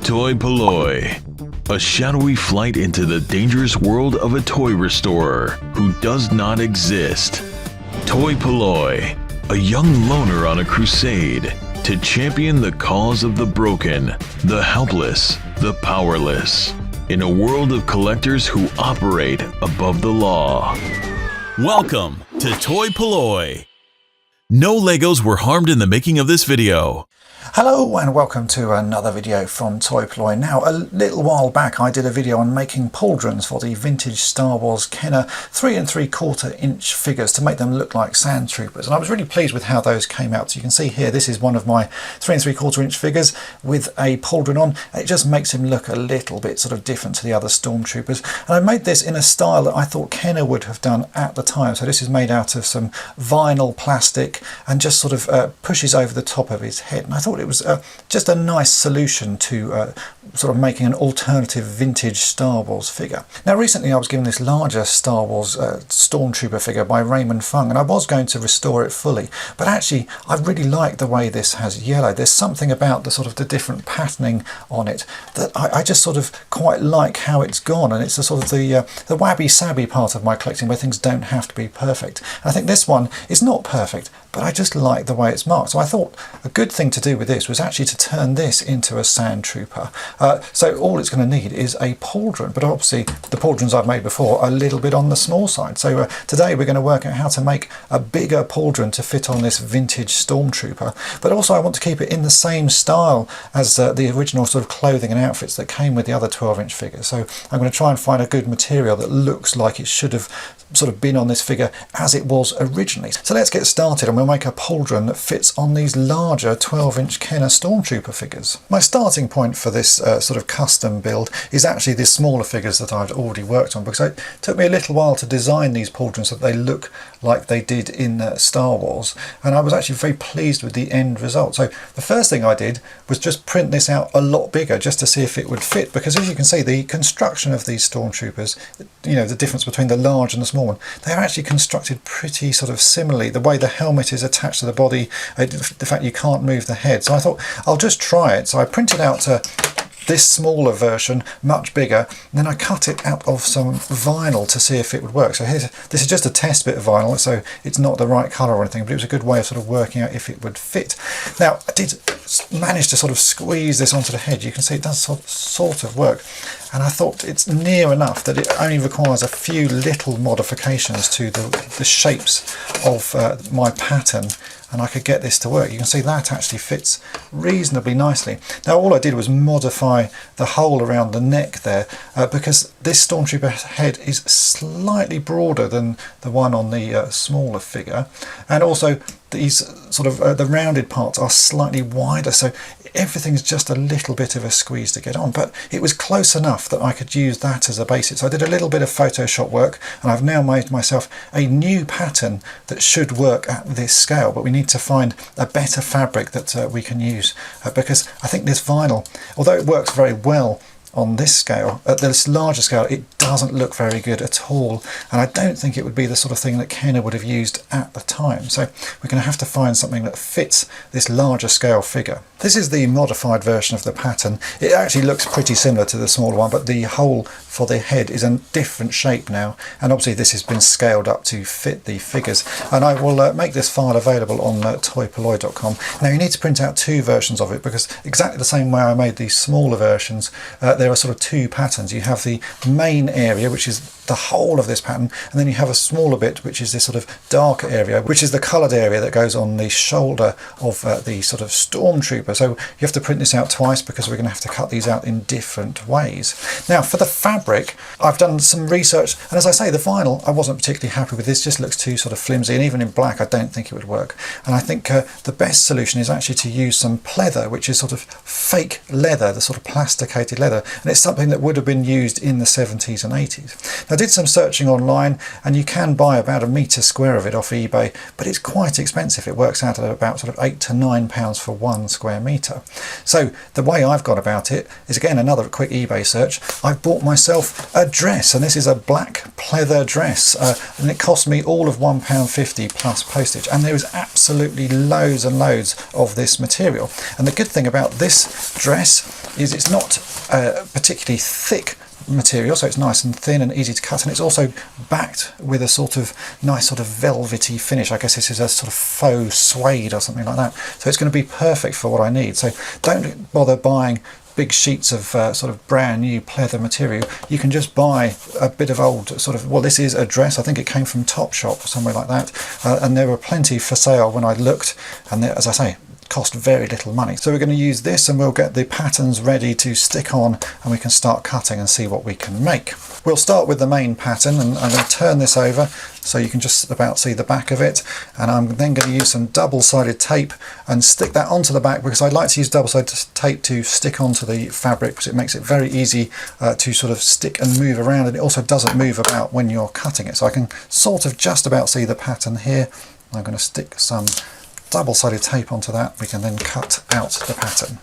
Toy-polloi, a shadowy flight into the dangerous world of a toy restorer who does not exist. Toy-polloi, a young loner on a crusade to champion the cause of the broken, the helpless, the powerless, in a world of collectors who operate above the law. Welcome to Toy-polloi. No Legos were harmed in the making of this video. Hello and welcome to another video from Toy-polloi. Now, a little while back I did a video on making pauldrons for the vintage Star Wars Kenner 3 3/4 inch figures to make them look like sandtroopers, and I was really pleased with how those came out. So you can see here, this is one of my 3 3/4 inch figures with a pauldron on. It just makes him look a little bit sort of different to the other Stormtroopers, and I made this in a style that I thought Kenner would have done at the time. So this is made out of some vinyl plastic and just sort of pushes over the top of his head, and I thought it was just a nice solution to sort of making an alternative vintage Star Wars figure. Now recently I was given this larger Star Wars Stormtrooper figure by Raymond Fung, and I was going to restore it fully, but actually I really like the way this has yellow. There's something about the sort of the different patterning on it that I just sort of quite like how it's gone, and it's the sort of the wabby-sabby part of my collecting where things don't have to be perfect. And I think this one is not perfect, but I just like the way it's marked. So I thought a good thing to do with this was actually to turn this into a sandtrooper. So all it's going to need is a pauldron, but obviously the pauldrons I've made before are a little bit on the small side. So today we're going to work out how to make a bigger pauldron to fit on this vintage Stormtrooper, but also I want to keep it in the same style as the original sort of clothing and outfits that came with the other 12-inch figures. So I'm going to try and find a good material that looks like it should have sort of been on this figure as it was originally. So let's get started, and we'll make a pauldron that fits on these larger 12-inch Kenner Stormtrooper figures. My starting point for this sort of custom build is actually the smaller figures that I've already worked on, because it took me a little while to design these pauldrons so that they look like they did in Star Wars, and I was actually very pleased with the end result. So the first thing I did was just print this out a lot bigger just to see if it would fit, because as you can see, the construction of these Stormtroopers, you know, the difference between the large and the small one, they are actually constructed pretty sort of similarly. The way the helmet is attached to the body, the fact you can't move the head. So I thought I'll just try it. So I printed out this smaller version, much bigger, and then I cut it out of some vinyl to see if it would work. So this is just a test bit of vinyl, so it's not the right colour or anything, but it was a good way of sort of working out if it would fit. Now I did manage to sort of squeeze this onto the head. You can see it does sort of work, and I thought it's near enough that it only requires a few little modifications to the shapes of my pattern, and I could get this to work. You can see that actually fits reasonably nicely. Now all I did was modify the hole around the neck there, because this Stormtrooper head is slightly broader than the one on the smaller figure, and also these sort of the rounded parts are slightly wider, so everything's just a little bit of a squeeze to get on, but it was close enough that I could use that as a basis. So I did a little bit of Photoshop work, and I've now made myself a new pattern that should work at this scale, but we need to find a better fabric that we can use, because I think this vinyl, although it works very well on this scale, at this larger scale, it doesn't look very good at all, and I don't think it would be the sort of thing that Kenner would have used at the time. So we're going to have to find something that fits this larger scale figure. This is the modified version of the pattern. It actually looks pretty similar to the smaller one, but the hole for the head is a different shape now, and obviously this has been scaled up to fit the figures, and I will make this file available on toy-polloi.com. Now you need to print out two versions of it, because exactly the same way I made these smaller versions, there are sort of two patterns. You have the main area, which is the whole of this pattern, and then you have a smaller bit which is this sort of darker area, which is the coloured area that goes on the shoulder of the sort of Stormtrooper. So you have to print this out twice, because we're going to have to cut these out in different ways. Now for the fabric, I've done some research, and as I say, the vinyl I wasn't particularly happy with. This just looks too sort of flimsy, and even in black I don't think it would work. And I think the best solution is actually to use some pleather, which is sort of fake leather, the sort of plasticated leather, and it's something that would have been used in the 70s and 80s. I did some searching online, and you can buy about £1 of it off eBay, but it's quite expensive. It works out at about sort of £8 to £9 for 1 square metre. So the way I've got about it is, again, another quick eBay search. I've bought myself a dress, and this is a black pleather dress, and it cost me all of £1.50 plus postage, and there is absolutely loads and loads of this material. And the good thing about this dress is it's not particularly thick material, so it's nice and thin and easy to cut, and it's also backed with a sort of nice sort of velvety finish. I guess this is a sort of faux suede or something like that, so it's going to be perfect for what I need. So don't bother buying big sheets of sort of brand new pleather material. You can just buy a bit of old sort of, well, this is a dress, I think it came from Topshop or somewhere like that, and there were plenty for sale when I looked, and as I say, cost very little money. So we're going to use this, and we'll get the patterns ready to stick on, and we can start cutting and see what we can make. We'll start with the main pattern, and I'm going to turn this over so you can just about see the back of it, and I'm then going to use some double-sided tape and stick that onto the back, because I like to use double-sided tape to stick onto the fabric, because it makes it very easy to sort of stick and move around, and it also doesn't move about when you're cutting it. So I can sort of just about see the pattern here. I'm going to stick some double-sided tape onto that. We can then cut out the pattern.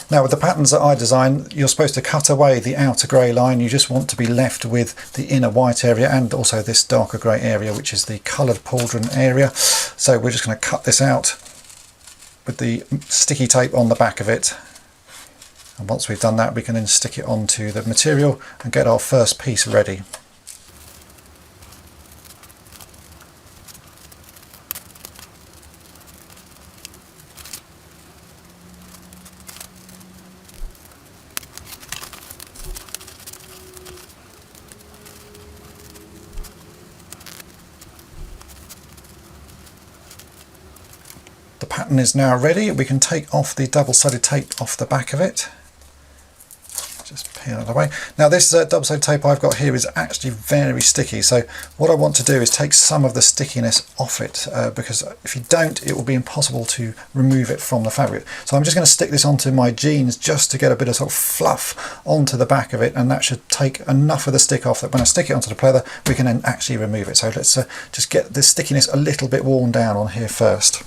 Now with the patterns that I design, you're supposed to cut away the outer grey line. You just want to be left with the inner white area, and also this darker grey area, which is the coloured pauldron area. So we're just going to cut this out with the sticky tape on the back of it. And once we've done that, we can then stick it onto the material and get our first piece ready. The pattern is now ready. We can take off the double-sided tape off the back of it. Just peel it away. Now this double-sided tape I've got here is actually very sticky, so what I want to do is take some of the stickiness off it, because if you don't, it will be impossible to remove it from the fabric. So I'm just going to stick this onto my jeans just to get a bit of sort of fluff onto the back of it, and that should take enough of the stick off that when I stick it onto the pleather, we can then actually remove it. So let's just get the stickiness a little bit worn down on here first.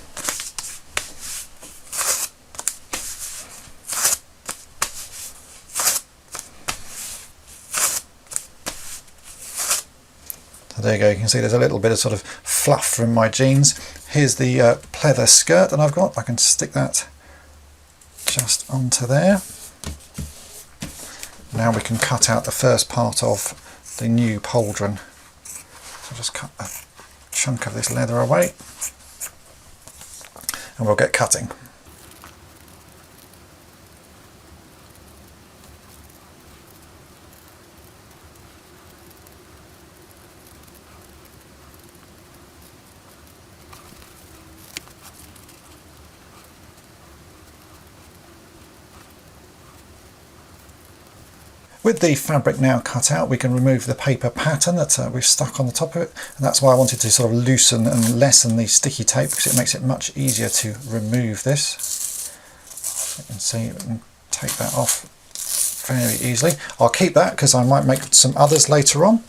So there you go, you can see there's a little bit of sort of fluff from my jeans. Here's the pleather skirt that I've got. I can stick that just onto there. Now we can cut out the first part of the new pauldron. So just cut a chunk of this leather away, and we'll get cutting. With the fabric now cut out, we can remove the paper pattern that we've stuck on the top of it, and that's why I wanted to sort of loosen and lessen the sticky tape, because it makes it much easier to remove this. You can see, we can take that off very easily. I'll keep that because I might make some others later on.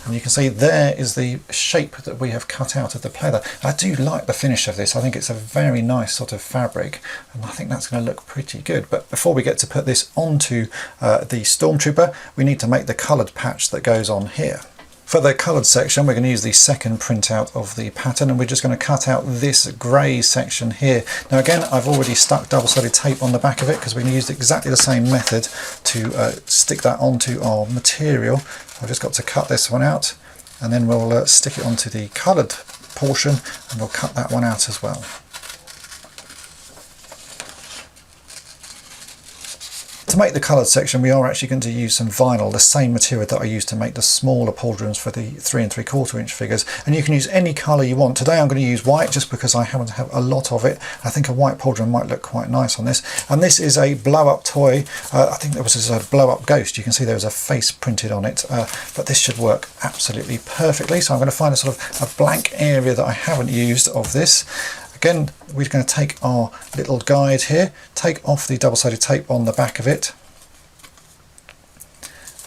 And you can see there is the shape that we have cut out of the pleather. I do like the finish of this. I think it's a very nice sort of fabric, and I think that's going to look pretty good. But before we get to put this onto the Stormtrooper, we need to make the coloured patch that goes on here. For the coloured section, we're going to use the second printout of the pattern, and we're just going to cut out this grey section here. Now again, I've already stuck double-sided tape on the back of it because we're going to use exactly the same method to stick that onto our material. I've just got to cut this one out, and then we'll stick it onto the coloured portion, and we'll cut that one out as well. To make the coloured section, we are actually going to use some vinyl, the same material that I used to make the smaller pauldrons for the 3 3/4 inch figures, and you can use any colour you want. Today I'm going to use white just because I happen to have a lot of it. I think a white pauldron might look quite nice on this, and this is a blow-up toy. I think there was a blow-up ghost. You can see there was a face printed on it, but this should work absolutely perfectly. So I'm going to find a sort of a blank area that I haven't used of this. Again, we're going to take our little guide here, take off the double-sided tape on the back of it.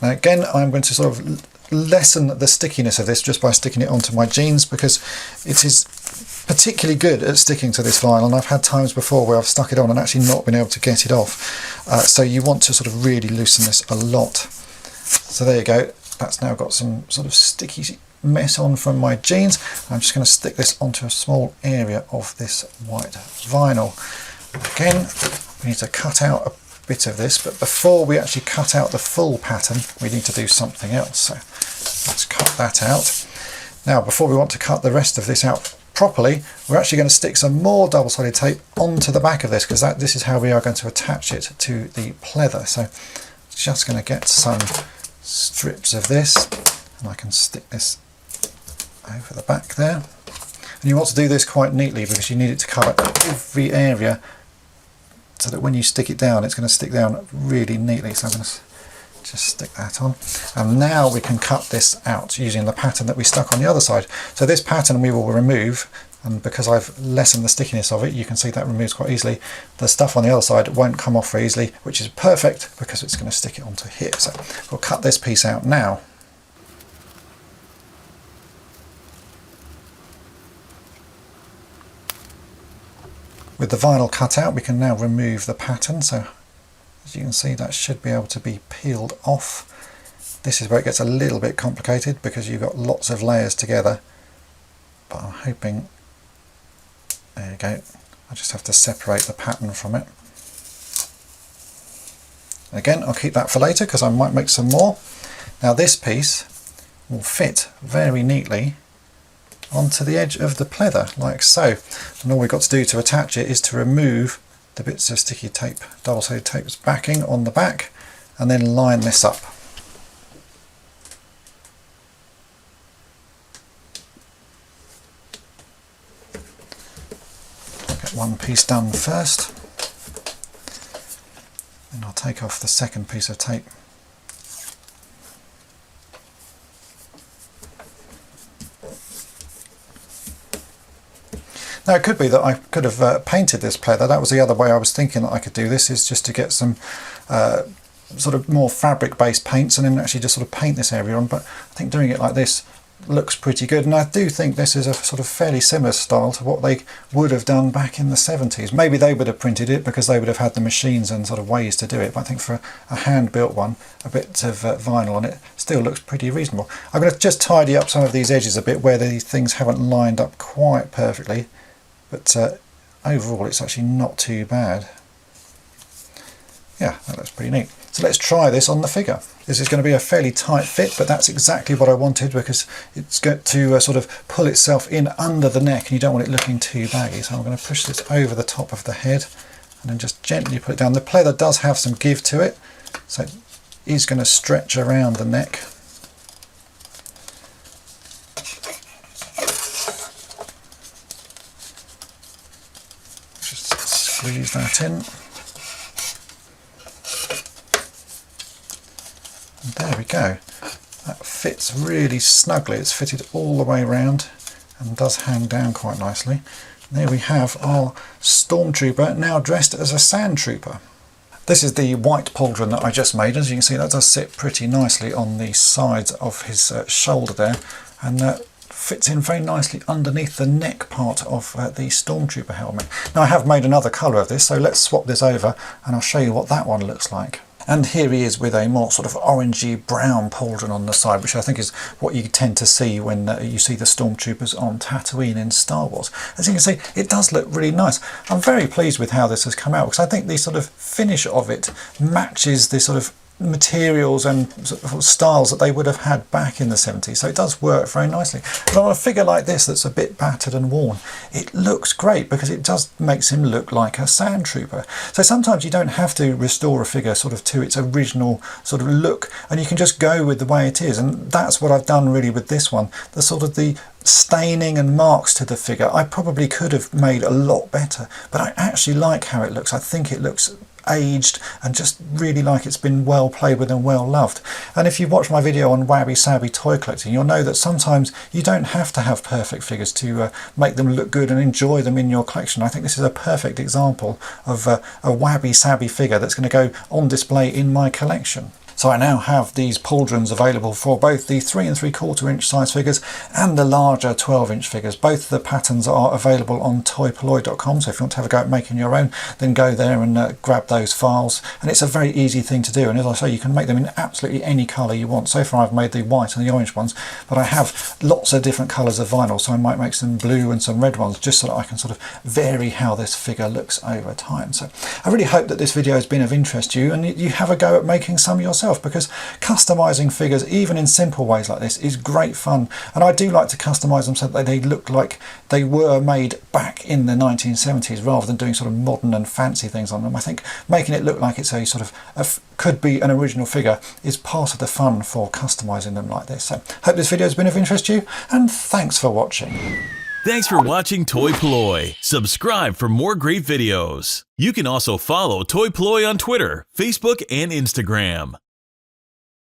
Now again, I'm going to sort of lessen the stickiness of this just by sticking it onto my jeans, because it is particularly good at sticking to this vinyl, and I've had times before where I've stuck it on and actually not been able to get it off. So you want to sort of really loosen this a lot. So there you go, that's now got some sort of sticky mess on from my jeans. I'm just going to stick this onto a small area of this white vinyl. Again, we need to cut out a bit of this, but before we actually cut out the full pattern, we need to do something else. So let's cut that out. Now, before we want to cut the rest of this out properly, we're actually going to stick some more double-sided tape onto the back of this, because this is how we are going to attach it to the pleather. So just going to get some strips of this, and I can stick this over the back there. And you want to do this quite neatly, because you need it to cover every area, so that when you stick it down, it's going to stick down really neatly. So I'm going to just stick that on, and now we can cut this out using the pattern that we stuck on the other side. So this pattern we will remove, and because I've lessened the stickiness of it, you can see that removes quite easily. The stuff on the other side won't come off very easily, which is perfect because it's going to stick it onto here. So we'll cut this piece out now. With the vinyl cut out, we can now remove the pattern. So as you can see, that should be able to be peeled off. This is where it gets a little bit complicated, because you've got lots of layers together, but I'm hoping, there you go, I just have to separate the pattern from it. Again, I'll keep that for later because I might make some more. Now this piece will fit very neatly onto the edge of the pleather, like so, and all we've got to do to attach it is to remove the bits of sticky tape, double-sided tape's backing on the back, and then line this up. Get one piece done first, and I'll take off the second piece of tape. Now it could be that I could have painted this pleather. That was the other way I was thinking that I could do this, is just to get some sort of more fabric based paints and then actually just sort of paint this area on, but I think doing it like this looks pretty good, and I do think this is a sort of fairly similar style to what they would have done back in the 70s. Maybe they would have printed it because they would have had the machines and sort of ways to do it, but I think for a hand-built one, a bit of vinyl on it still looks pretty reasonable. I'm going to just tidy up some of these edges a bit where these things haven't lined up quite perfectly, but overall it's actually not too bad. Yeah, that looks pretty neat. So let's try this on the figure. This is going to be a fairly tight fit, but that's exactly what I wanted, because it's going to sort of pull itself in under the neck and you don't want it looking too baggy. So I'm going to push this over the top of the head and then just gently put it down. The pleather does have some give to it, so it is going to stretch around the neck. Just squeeze that in. And there we go. That fits really snugly. It's fitted all the way around and does hang down quite nicely. And there we have our Stormtrooper, now dressed as a sandtrooper. This is the white pauldron that I just made. As you can see, that does sit pretty nicely on the sides of his shoulder there, and fits in very nicely underneath the neck part of the Stormtrooper helmet. Now I have made another colour of this, so let's swap this over and I'll show you what that one looks like. And here he is with a more sort of orangey brown pauldron on the side, which I think is what you tend to see when you see the Stormtroopers on Tatooine in Star Wars. As you can see, it does look really nice. I'm very pleased with how this has come out, because I think the sort of finish of it matches the sort of materials and sort of styles that they would have had back in the 70s, so it does work very nicely. But on a figure like this that's a bit battered and worn, it looks great because it just makes him look like a sandtrooper. So sometimes you don't have to restore a figure sort of to its original sort of look, and you can just go with the way it is, and that's what I've done really with this one. The sort of the staining and marks to the figure I probably could have made a lot better, but I actually like how it looks. I think it looks aged and just really like it's been well played with and well loved. And if you've watched my video on Wabi Sabi toy collecting, you'll know that sometimes you don't have to have perfect figures to make them look good and enjoy them in your collection. I think this is a perfect example of a Wabi Sabi figure that's going to go on display in my collection. So I now have these Pauldrons available for both the 3 3/4 inch size figures and the larger 12-inch figures. Both the patterns are available on toy-polloi.com, so if you want to have a go at making your own, then go there and grab those files. And it's a very easy thing to do, and as I say, you can make them in absolutely any colour you want. So far I've made the white and the orange ones, but I have lots of different colours of vinyl, so I might make some blue and some red ones just so that I can sort of vary how this figure looks over time. So I really hope that this video has been of interest to you and you have a go at making some yourself, because customizing figures even in simple ways like this is great fun. And I do like to customize them so that they look like they were made back in the 1970s rather than doing sort of modern and fancy things on them. I think making it look like it's a sort of could be an original figure is part of the fun for customizing them like this. So hope this video has been of interest to you, and thanks for watching. Thanks for watching toy-polloi. Subscribe for more great videos. You can also follow toy-polloi on Twitter, Facebook, and Instagram.